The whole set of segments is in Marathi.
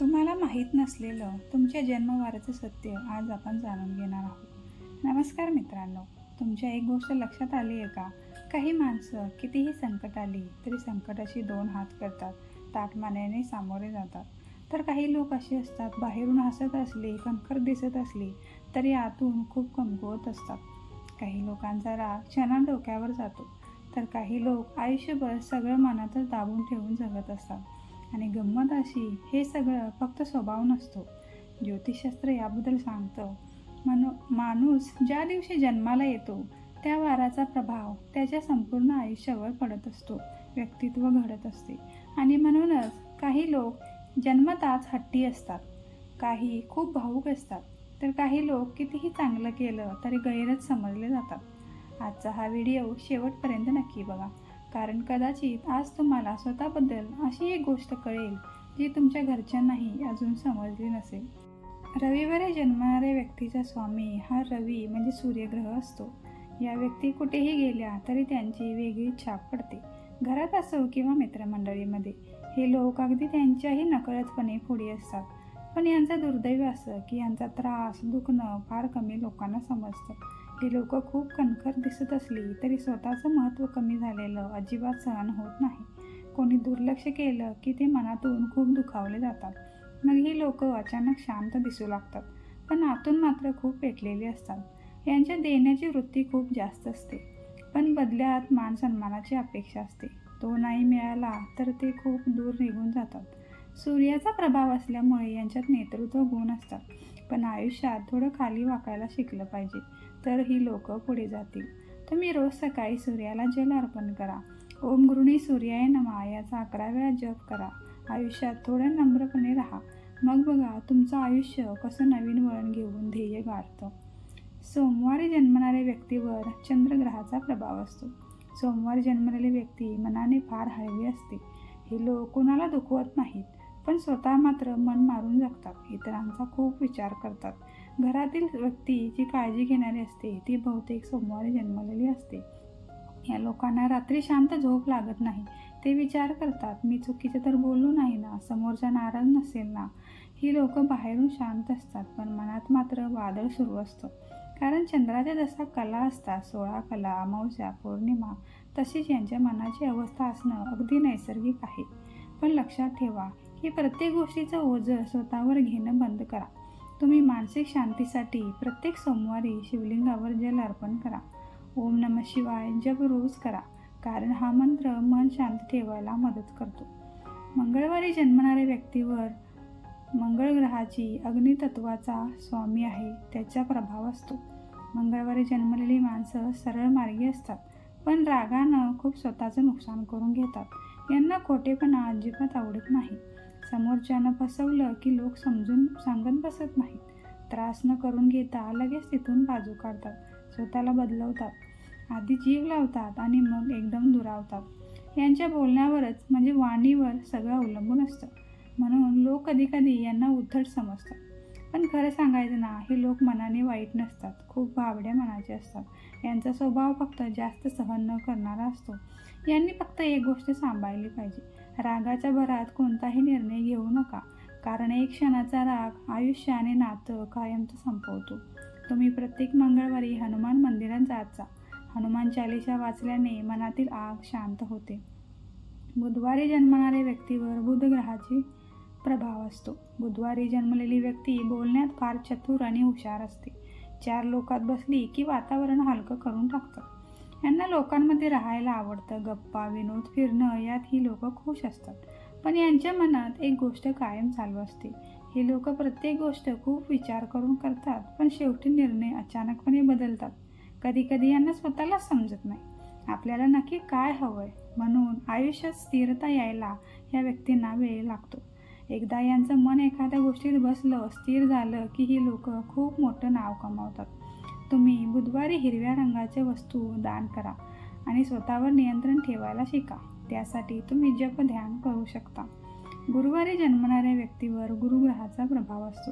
तुम्हाला माहीत नसलेलं तुमच्या जन्मवाराचं सत्य आज आपण जाणून घेणार आहोत. नमस्कार मित्रांनो, तुमच्या एक गोष्ट लक्षात आली आहे का? काही माणसं कितीही संकट आली तरी संकटाशी दोन हात करतात, ताठमानेने सामोरे जातात. तर काही लोक असे असतात, बाहेरून हसत असली, कणखर दिसत असली तरी आतून खूप कमकुवत असतात. काही लोकांचा राग क्षणात डोक्यावर जातो, तर काही लोक आयुष्यभर सगळं मनातच दाबून ठेवून जगत असतात. आणि गंमत अशी, हे सगळं फक्त स्वभाव नसतो. ज्योतिषशास्त्र याबद्दल सांगतं. माणूस ज्या दिवशी जन्माला येतो त्या वाराचा प्रभाव त्याच्या संपूर्ण आयुष्यावर पडत असतो, व्यक्तित्व घडत असते. आणि म्हणूनच काही लोक जन्मताच हट्टी असतात, काही खूप भावुक असतात, तर काही लोक कितीही चांगलं केलं तरी गैरच समजले जातात. आजचा हा व्हिडिओ शेवटपर्यंत नक्की बघा, कारण कदाचित आज तुम्हाला स्वतःबद्दल अशी एक गोष्ट कळेल जी तुमच्या घरच्यांनाही अजून समजली नसेल. रविवारी जन्मणाऱ्या व्यक्तीचा स्वामी हा रवी म्हणजे सूर्यग्रह असतो. या व्यक्ती कुठेही गेल्या तरी त्यांची वेगळी छाप पडते. घरात असो किंवा मित्रमंडळीमध्ये हे लोक अगदी त्यांच्याही नकळतपणे पुढे असतात. पण यांचं दुर्दैव असं की यांचा त्रास दुखणं फार कमी लोकांना समजतं. ही लोक खूप कणखर दिसत असली तरी स्वतःचं महत्त्व कमी झालेलं अजिबात सहन होत नाही. कोणी दुर्लक्ष केलं की ते मनातून खूप दुखावले जातात. मग ही लोक अचानक शांत दिसू लागतात, पण आतून मात्र खूप पेटलेली असतात. यांच्या देण्याची वृत्ती खूप जास्त असते, पण बदल्यात मान सन्मानाची अपेक्षा असते. तो नाही मिळाला तर ते खूप दूर निघून जातात. सूर्याचा प्रभाव असल्यामुळे यांच्यात नेतृत्व गुण असतात, पण आयुष्यात थोडं खाली वाकायला शिकलं पाहिजे, तर ही लोक पुढे जातील. तुम्ही रोज सकाळी सूर्याला जल अर्पण करा. ओम गृणी सूर्याय नमः याचा 11 वेळा जप करा. आयुष्यात थोडं नम्रपणे राहा. मग बघा तुमचं आयुष्य कसं नवीन वळण घेऊन ध्येय गाठतं. सोमवारी जन्मणाऱ्या व्यक्तीवर चंद्रग्रहाचा प्रभाव असतो. सोमवारी जन्मलेली व्यक्ती मनाने फार हळवी असते. हे लोक कोणाला दुखवत नाहीत, पण स्वतः मात्र मन मारून जगतात. इतरांचा खूप विचार करतात. घरातील व्यक्ती जी काळजी घेणारी असते ती बहुतेक सोमवारी जन्मलेली असते. या लोकांना रात्री शांत झोप लागत नाही. ते विचार करतात, मी चुकीचं तर बोललो नाही ना, समोरचा नाराज नसेल ना. ही लोक बाहेरून शांत असतात, पण मनात मात्र वादळ सुरू असतं. कारण चंद्राच्या जसा कला असतात, 16 कला, अमावस्या, पौर्णिमा, तशीच यांच्या मनाची अवस्था असणं अगदी नैसर्गिक आहे. पण लक्षात ठेवा की प्रत्येक गोष्टीचं ओझं स्वतःवर घेणं बंद करा. तुम्ही मानसिक शांतीसाठी प्रत्येक सोमवारी शिवलिंगावर जल अर्पण करा. ओम नमः शिवाय जप रोज करा, कारण हा मंत्र मन शांत ठेवायला मदत करतो. मंगळवारी जन्मणाऱ्या व्यक्तीवर मंगळ ग्रहाची अग्नितत्वाचा स्वामी आहे त्याचा प्रभाव असतो. मंगळवारी जन्मलेली माणसं सरळ मार्गी असतात, पण रागानं खूप स्वतःचं नुकसान करून घेतात. यांना खोटेपणा अजिबात आवडत नाही. समोरच्यानं फसवलं की लोक समजून सांगत बसत नाहीत. त्रास न करून घेता लगेच तिथून बाजू काढतात, स्वतःला बदलवतात, आधी जीव लावतात आणि मग एकदम दुरावतात. यांच्या बोलण्यावरच म्हणजे वाणीवर सगळं अवलंबून असतं. म्हणून लोक कधी यांना उद्धट समजतात. पण खरं सांगायचं ना, हे लोक मनाने वाईट नसतात, खूप भाबड्या मनाचे असतात. यांचा स्वभाव फक्त जास्त सहन न करणारा असतो. यांनी फक्त एक गोष्ट सांभाळली पाहिजे, रागाच्या भरात कोणताही निर्णय घेऊ नका, कारण एक क्षणाचा राग आयुष्य आणि नातं कायमचं संपवतो. तुम्ही प्रत्येक मंगळवारी हनुमान मंदिरात जात जा. हनुमान चालीसा वाचल्याने मनातील आग शांत होते. बुधवारी जन्मणाऱ्या व्यक्तीवर बुध ग्रहाची प्रभाव असतो. बुधवारी जन्मलेली व्यक्ती बोलण्यात फार चतुर आणि हुशार असते. 4 लोकात बसली की वातावरण हलकं करून टाकतात. यांना लोकांमध्ये राहायला आवडतं. गप्पा, विनोद, फिरणं यात ही लोक खुश असतात. पण यांच्या मनात एक गोष्ट कायम चालू असते. हे लोक प्रत्येक गोष्ट खूप विचार करून करतात, पण शेवटी निर्णय अचानकपणे बदलतात. कधी यांना स्वतःलाच समजत नाही आपल्याला नक्की काय हवंय. म्हणून आयुष्यात स्थिरता यायला या व्यक्तींना वेळ लागतो. एकदा यांचं मन एखाद्या गोष्टीत बसलं, स्थिर झालं की ही लोक खूप मोठं नाव कमावतात. तुम्ही बुधवारी हिरव्या रंगाच्या वस्तू दान करा आणि स्वतःवर नियंत्रण ठेवायला शिका. त्यासाठी तुम्ही जप ध्यान करू शकता. गुरुवारी जन्मणाऱ्या व्यक्तीवर गुरुग्रहाचा प्रभाव असतो.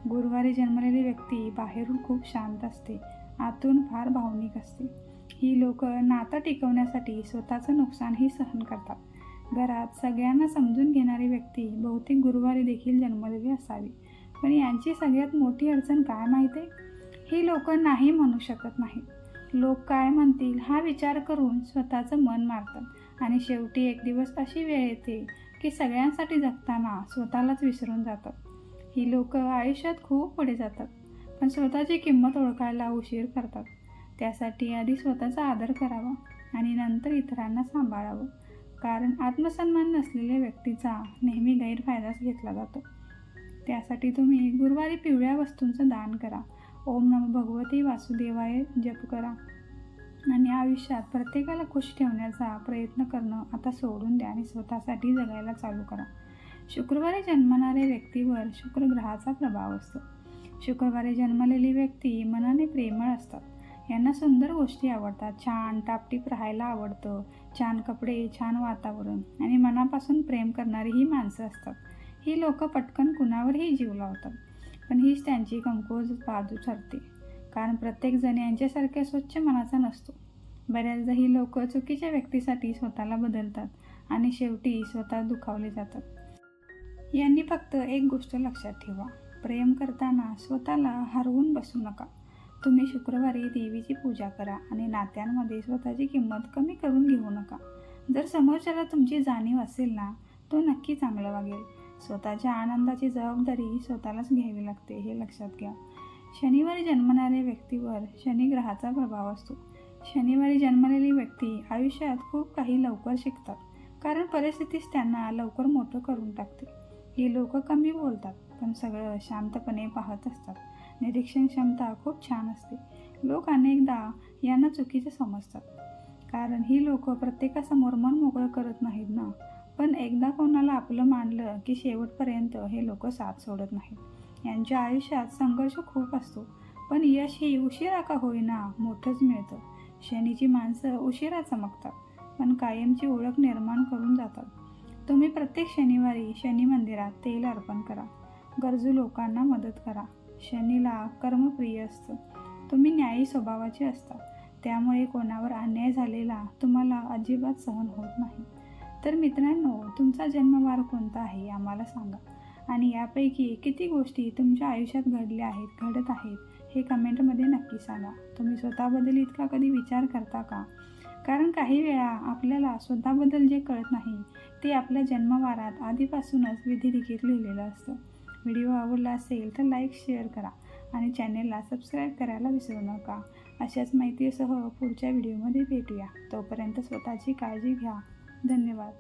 गुरुवारी जन्मलेली व्यक्ती बाहेरून खूप शांत असते, आतून फार भावनिक असते. ही लोक नातं टिकवण्यासाठी स्वतःचं नुकसानही सहन करतात. घरात सगळ्यांना समजून घेणारी व्यक्ती बहुतेक गुरुवारी देखील जन्मलेली असावी. पण यांची सगळ्यात मोठी अडचण काय माहिती आहे? ही लोक नाही म्हणू शकत नाहीत. लोक काय म्हणतील हा विचार करून स्वतःचं मन मारतात आणि शेवटी एक दिवस अशी वेळ येते की सगळ्यांसाठी जगताना स्वतःलाच विसरून जातात. ही लोक आयुष्यात खूप पुढे जातात, पण स्वतःची किंमत ओळखायला उशीर करतात. त्यासाठी आधी स्वतःचा आदर करावा आणि नंतर इतरांना सांभाळावं. कारण आत्मसन्मान नसलेल्या व्यक्तीचा नेहमी गैरफायदाच घेतला जातो. त्यासाठी तुम्ही गुरुवारी पिवळ्या वस्तूंचं दान करा, ओम नमो भगवते वासुदेवाय जप करा आणि आयुष्यात प्रत्येकाला खुश ठेवण्याचा प्रयत्न करणं आता सोडून द्या आणि स्वतःसाठी जगायला चालू करा. शुक्रवारी जन्मणाऱ्या व्यक्तीवर शुक्र ग्रहाचा प्रभाव असतो. शुक्रवारी जन्मलेली व्यक्ती मनाने प्रेमळ असतात. यांना सुंदर गोष्टी आवडतात, छान टापटीप राहायला आवडतं, छान कपडे, छान वातावरण आणि मनापासून प्रेम करणारी ही माणसं असतात. ही लोक पटकन कुणावरही जीव लावतात, पण हीच त्यांची कमकुवत बाजू ठरते. कारण प्रत्येकजण यांच्यासारख्या स्वच्छ मनाचा नसतो. बऱ्याचदा ही लोक चुकीच्या व्यक्तीसाठी स्वतःला बदलतात आणि शेवटी स्वतः दुखावले जातात. यांनी फक्त एक गोष्ट लक्षात ठेवा, प्रेम करताना स्वतःला हरवून बसू नका. तुम्ही शुक्रवारी देवीची पूजा करा आणि नात्यांमध्ये स्वतःची किंमत कमी करून घेऊ नका. जर समोरच्याला तुमची जाणीव असेल ना, तो नक्की चांगलं वागेल. स्वतःच्या आनंदाची जबाबदारी स्वतःलाच घ्यावी लागते, हे लक्षात घ्या. शनिवारी जन्मणाऱ्या व्यक्तीवर शनी ग्रहाचा प्रभाव असतो. शनिवारी जन्मलेली व्यक्ती आयुष्यात खूप काही लवकर शिकतात, कारण परिस्थितीच त्यांना लवकर मोठं करून टाकते. ही लोक कमी बोलतात, पण सगळं शांतपणे पाहत असतात. निरीक्षण क्षमता खूप छान असते. लोक अनेकदा यांना चुकीचं समजतात, कारण ही लोक प्रत्येकासमोर मन मोकळं करत नाहीत ना. पण एकदा कोणाला आपलं मानलं की शेवटपर्यंत हे लोक साथ सोडत नाहीत. यांच्या आयुष्यात संघर्ष खूप असतो, पण यशही उशिरा का होईना मोठंच मिळतं. शनीची माणसं उशिरा चमकतात, पण कायमची ओळख निर्माण करून जातात. तुम्ही प्रत्येक शनिवारी शनी मंदिरात तेल अर्पण करा. गरजू लोकांना मदत करा. शनीला कर्मप्रिय असतं. तुम्ही न्यायी स्वभावाचे असता, त्यामुळे कोणावर अन्याय झालेला तुम्हाला अजिबात सहन होत नाही. तर मित्रांनो, तुमचा जन्मवार कोणता आहे आम्हाला सांगा आणि यापैकी किती गोष्टी तुमच्या आयुष्यात घडल्या आहेत, घडत आहेत, हे कमेंटमध्ये नक्की सांगा. तुम्ही स्वतःबद्दल इतका कधी विचार करता का? कारण काही वेळा आपल्याला स्वतःबद्दल जे कळत नाही ते आपल्या जन्मवारात आधीपासूनच विधिलिखित लिहिलेलं असतं. व्हिडिओ आवडला असेल तर लाईक, शेअर करा आणि चॅनेलला सबस्क्राईब करायला विसरू नका. अशाच माहितीसह पुढच्या व्हिडिओमध्ये भेटूया. तोपर्यंत स्वतःची काळजी घ्या. धन्यवाद.